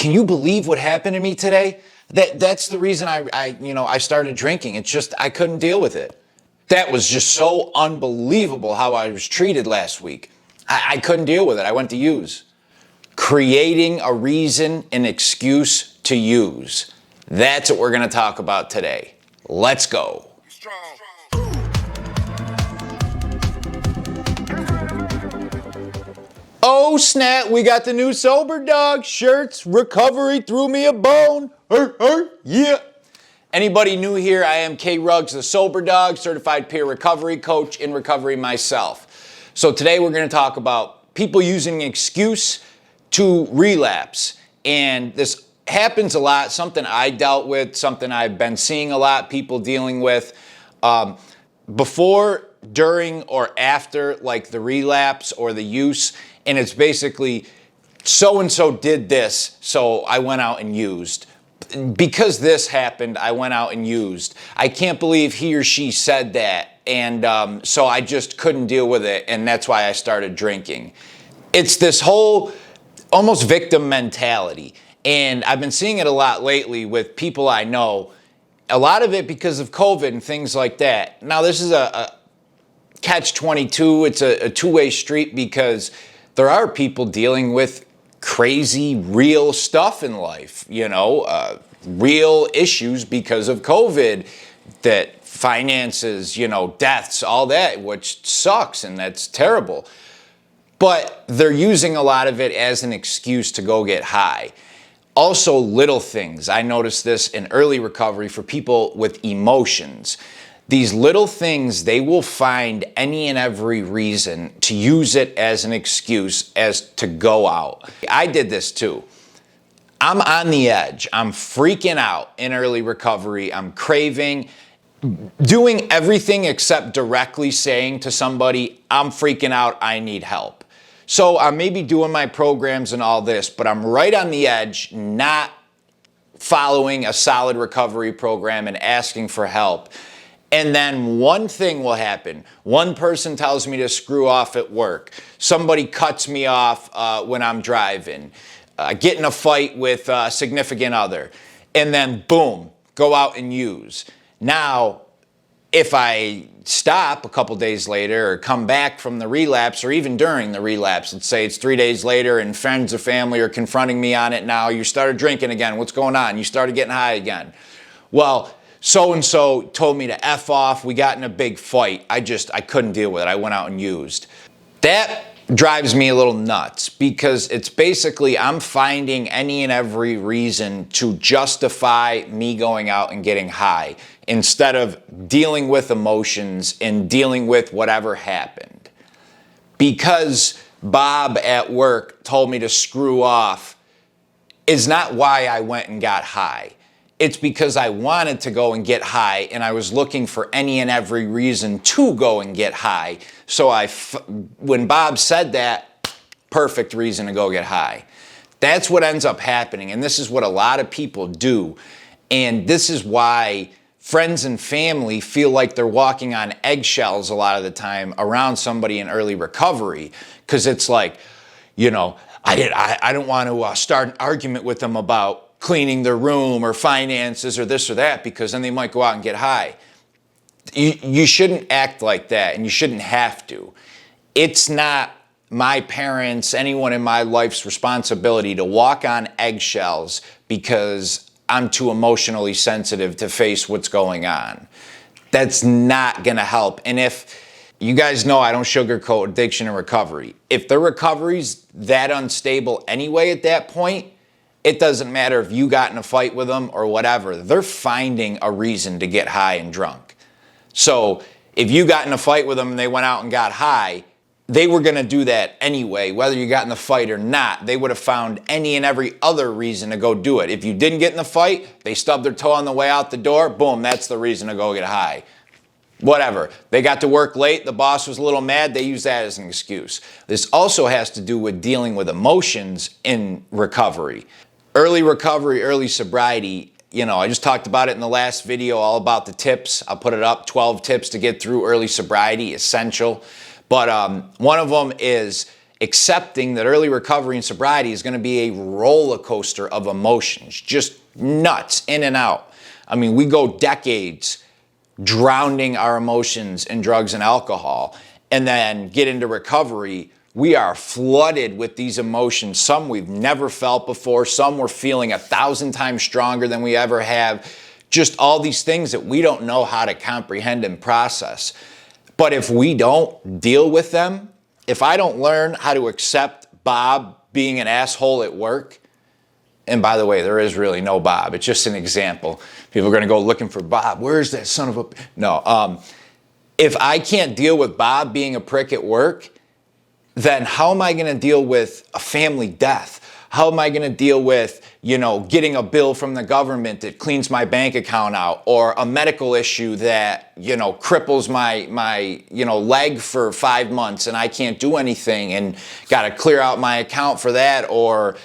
can you believe what happened to me today? That's the reason I started drinking. It's just, I couldn't deal with it. That was just so unbelievable how I was treated last week. I couldn't deal with it. I went to use. Creating a reason, an excuse to use. That's what we're going to talk about today. Let's go. Oh snap, we got the new Soberdog shirts. Recovery threw me a bone. Yeah. Anybody new here, I am K. Ruggs, the Soberdog, certified peer recovery coach in recovery myself. So today we're going to talk about people using an excuse to relapse. And this happens a lot, something I dealt with, something I've been seeing a lot people dealing with. Before, during, or after like the relapse or the use. And it's basically, so-and-so did this, so I went out and used. Because this happened, I went out and used. I can't believe he or she said that. And so I just couldn't deal with it. And that's why I started drinking. It's this whole almost victim mentality. And I've been seeing it a lot lately with people I know. A lot of it because of COVID and things like that. Now, this is a catch-22. It's a two-way street because there are people dealing with crazy, real stuff in life, real issues because of COVID, that finances, deaths, all that, which sucks and that's terrible. But they're using a lot of it as an excuse to go get high. Also, little things. I noticed this in early recovery for people with emotions. These little things, they will find any and every reason to use it as an excuse as to go out. I did this too. I'm on the edge. I'm freaking out in early recovery. I'm craving, doing everything except directly saying to somebody, I'm freaking out, I need help. So I may be doing my programs and all this, but I'm right on the edge, not following a solid recovery program and asking for help. And then one thing will happen. One person tells me to screw off at work. Somebody cuts me off when I'm driving. Get in a fight with a significant other. And then boom, go out and use. Now, if I stop a couple days later or come back from the relapse or even during the relapse, let's say it's 3 days later and friends or family are confronting me on it now, you started drinking again, what's going on? You started getting high again. Well, so-and-so told me to F off, we got in a big fight. I couldn't deal with it. I went out and used. That drives me a little nuts because it's basically I'm finding any and every reason to justify me going out and getting high instead of dealing with emotions and dealing with whatever happened. Because Bob at work told me to screw off is not why I went and got high. It's because I wanted to go and get high and I was looking for any and every reason to go and get high. So when Bob said that, perfect reason to go get high. That's what ends up happening. And this is what a lot of people do. And this is why friends and family feel like they're walking on eggshells a lot of the time around somebody in early recovery. Because it's like, I don't want to start an argument with them about cleaning their room or finances or this or that because then they might go out and get high. You shouldn't act like that and you shouldn't have to. It's not my parents, anyone in my life's responsibility to walk on eggshells because I'm too emotionally sensitive to face what's going on. That's not going to help. And if you guys know I don't sugarcoat addiction and recovery. If the recovery's that unstable anyway at that point, it doesn't matter if you got in a fight with them or whatever. They're finding a reason to get high and drunk. So if you got in a fight with them and they went out and got high, they were going to do that anyway. Whether you got in the fight or not, they would have found any and every other reason to go do it. If you didn't get in the fight, they stubbed their toe on the way out the door, boom, that's the reason to go get high. Whatever. They got to work late, the boss was a little mad, they use that as an excuse. This also has to do with dealing with emotions in recovery. Early recovery, early sobriety, I just talked about it in the last video, all about the tips. I'll put it up, 12 tips to get through early sobriety, essential. But one of them is accepting that early recovery and sobriety is going to be a roller coaster of emotions, just nuts, in and out. I mean, we go decades drowning our emotions in drugs and alcohol, and then get into recovery. We are flooded with these emotions, some we've never felt before, some we're feeling 1,000 times stronger than we ever have. Just all these things that we don't know how to comprehend and process. But if we don't deal with them, if I don't learn how to accept Bob being an asshole at work, and by the way, there is really no Bob. It's just an example. People are going to go looking for Bob. Where's that son of a... No. If I can't deal with Bob being a prick at work, then how am I going to deal with a family death? How am I going to deal with, getting a bill from the government that cleans my bank account out, or a medical issue that, cripples my leg for 5 months and I can't do anything and got to clear out my account for that, or,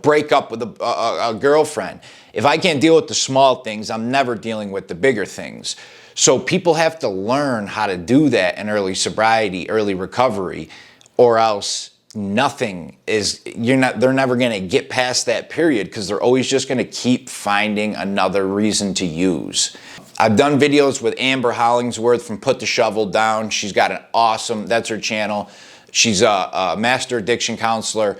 break up with a girlfriend. If I can't deal with the small things, I'm never dealing with the bigger things. So people have to learn how to do that in early sobriety, early recovery, or else they're never going to get past that period, because they're always just going to keep finding another reason to use. I've done videos with Amber Hollingsworth from Put the Shovel Down. She's got an awesome, that's her channel. She's a master addiction counselor,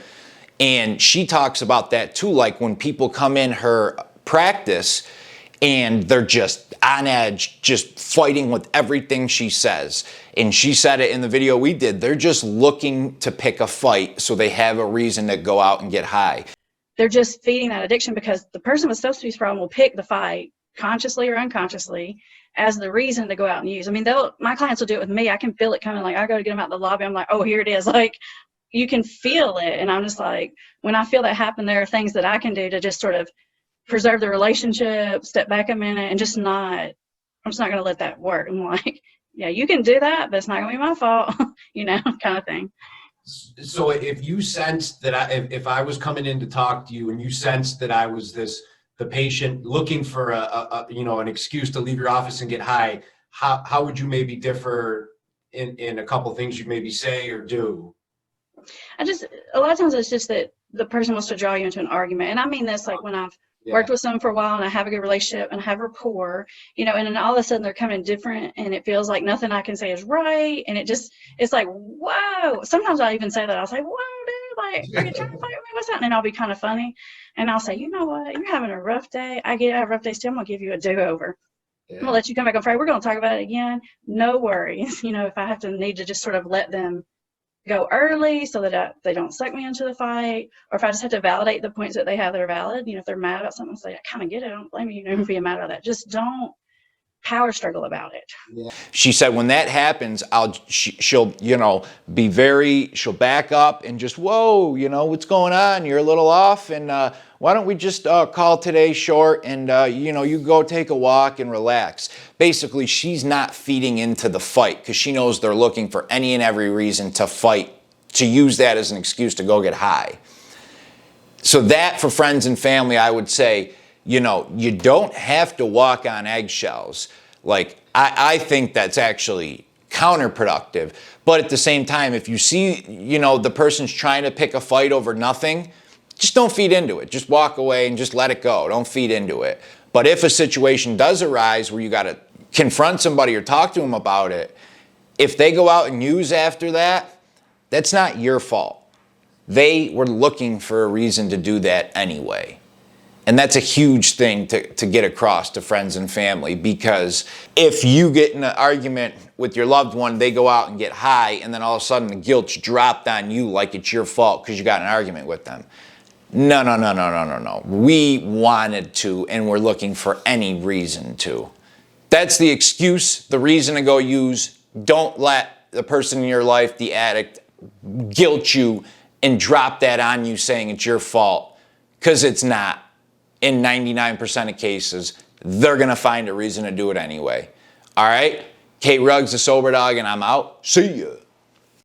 and she talks about that too. Like when people come in her practice and they're just on edge, just fighting with everything she says. And she said it in the video we did. They're just looking to pick a fight so they have a reason to go out and get high. They're just feeding that addiction, because the person with substance abuse problem will pick the fight, consciously or unconsciously, as the reason to go out and use. I mean, my clients will do it with me. I can feel it coming. Like, I go to get them out the lobby. I'm like, oh, here it is. Like, you can feel it. And I'm just like, when I feel that happen, there are things that I can do to just sort of preserve the relationship, step back a minute, and I'm just not going to let that work. I'm like, yeah, you can do that, but it's not going to be my fault, kind of thing. So if you sensed that if I was coming in to talk to you and you sensed that I was the patient looking for an excuse to leave your office and get high, how would you maybe differ in a couple things you maybe say or do? A lot of times it's just that the person wants to draw you into an argument. And I mean this, like when I've worked with someone for a while and I have a good relationship and I have rapport, and then all of a sudden they're coming different and it feels like nothing I can say is right. And it's like, whoa. Sometimes I even say that. I'll say, whoa, dude, like, are you trying to fight with me? What's happening? And I'll be kind of funny. And I'll say, you know what? You're having a rough day. I have rough days too. I'm going to give you a do-over. Yeah. I'm going to let you come back on Friday. We're going to talk about it again. No worries. If I need to just sort of let them go early so that they don't suck me into the fight, or if I just have to validate the points that they have that are valid. If they're mad about something, I say, I kind of get it. I don't blame you, for being mad about that. Just don't power struggle about it. Yeah. She said when that happens, she'll she'll back up and just, whoa, what's going on? You're a little off, and why don't we just call today short and you go take a walk and relax. Basically, she's not feeding into the fight because she knows they're looking for any and every reason to fight, to use that as an excuse to go get high. So that, for friends and family, I would say, you don't have to walk on eggshells. Like, I think that's actually counterproductive. But at the same time, if you see, the person's trying to pick a fight over nothing, just don't feed into it. Just walk away and just let it go. Don't feed into it. But if a situation does arise where you got to confront somebody or talk to them about it, if they go out and use after that, that's not your fault. They were looking for a reason to do that anyway. And that's a huge thing to get across to friends and family, because if you get in an argument with your loved one, they go out and get high, and then all of a sudden the guilt's dropped on you like it's your fault because you got in an argument with them. No. We wanted to, and we're looking for any reason to. That's the excuse, the reason to go use. Don't let the person in your life, the addict, guilt you and drop that on you saying it's your fault, because it's not. In 99% of cases, they're going to find a reason to do it anyway. All right? Kate Ruggs, the Soberdog, and I'm out. See ya.